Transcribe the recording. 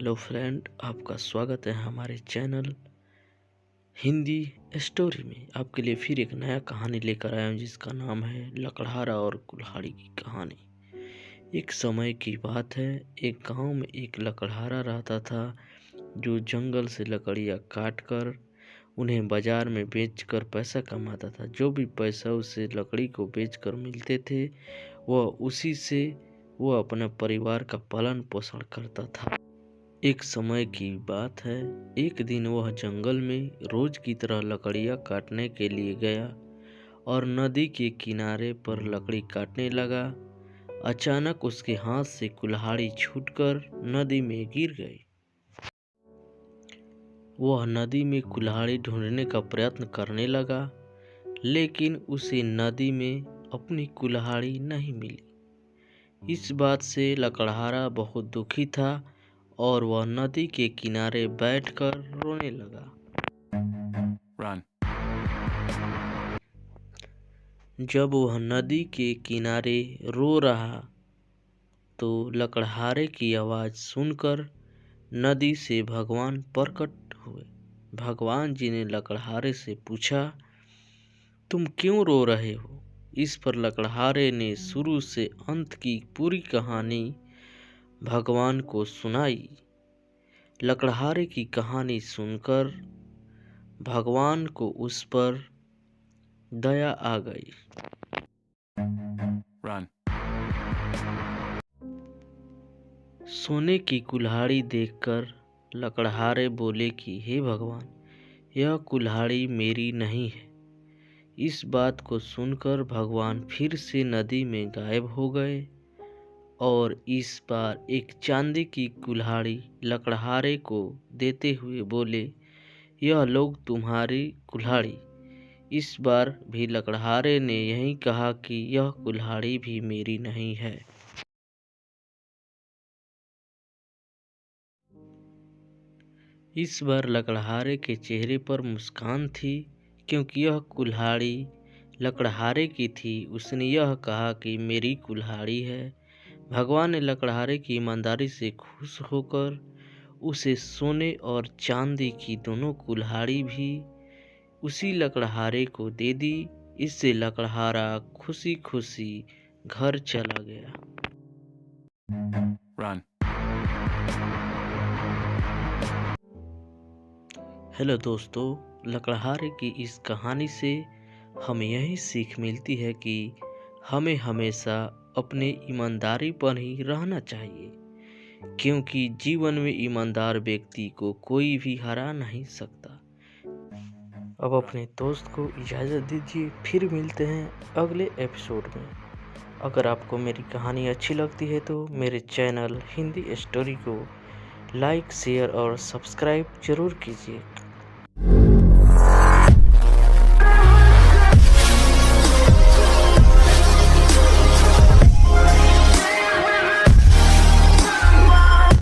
Hello friend, आपका स्वागत है हमारे चैनल हिंदी स्टोरी में। आपके लिए फिर एक नया कहानी लेकर आया हूँ जिसका नाम है लकड़हारा और कुल्हाड़ी की कहानी। एक समय की बात है, एक गांव में एक लकड़हारा रहता था जो जंगल से लकड़ियाँ काट कर उन्हें बाजार में बेचकर पैसा कमाता था। जो भी पैसा उसे लकड़ी को बेचकर मिलते थे वह उसी से वो अपने परिवार का पालन पोषण करता था। एक समय की बात है, एक दिन वह जंगल में रोज की तरह लकड़ियाँ काटने के लिए गया और नदी के किनारे पर लकड़ी काटने लगा। अचानक उसके हाथ से कुल्हाड़ी छूटकर नदी में गिर गई। वह नदी में कुल्हाड़ी ढूंढने का प्रयत्न करने लगा, लेकिन उसे नदी में अपनी कुल्हाड़ी नहीं मिली। इस बात से लकड़हारा बहुत दुखी था और वह नदी के किनारे बैठकर रोने लगा। जब वह नदी के किनारे रो रहा तो लकड़हारे की आवाज़ सुनकर नदी से भगवान प्रकट हुए। भगवान जी ने लकड़हारे से पूछा, तुम क्यों रो रहे हो? इस पर लकड़हारे ने शुरू से अंत की पूरी कहानी भगवान को सुनाई। लकड़हारे की कहानी सुनकर भगवान को उस पर दया आ गई। सोने की कुल्हाड़ी देखकर लकड़हारे बोले कि हे भगवान, यह कुल्हाड़ी मेरी नहीं है। इस बात को सुनकर भगवान फिर से नदी में गायब हो गए और इस बार एक चांदी की कुल्हाड़ी लकड़हारे को देते हुए बोले, यह लोग तुम्हारी कुल्हाड़ी। इस बार भी लकड़हारे ने यही कहा कि यह कुल्हाड़ी भी मेरी नहीं है। इस बार लकड़हारे के चेहरे पर मुस्कान थी, क्योंकि यह कुल्हाड़ी लकड़हारे की थी। उसने यह कहा कि मेरी कुल्हाड़ी है। भगवान ने लकड़हारे की ईमानदारी से खुश होकर उसे सोने और चांदी की दोनों कुल्हाड़ी भी उसी लकड़हारे को दे दी। इससे लकड़हारा खुशी खुशी घर चला गया। हेलो दोस्तों, लकड़हारे की इस कहानी से हमें यही सीख मिलती है कि हमें हमेशा अपने ईमानदारी पर ही रहना चाहिए, क्योंकि जीवन में ईमानदार व्यक्ति को कोई भी हरा नहीं सकता। अब अपने दोस्त को इजाज़त दीजिए, फिर मिलते हैं अगले एपिसोड में। अगर आपको मेरी कहानी अच्छी लगती है तो मेरे चैनल हिंदी स्टोरी को लाइक, शेयर और सब्सक्राइब जरूर कीजिए।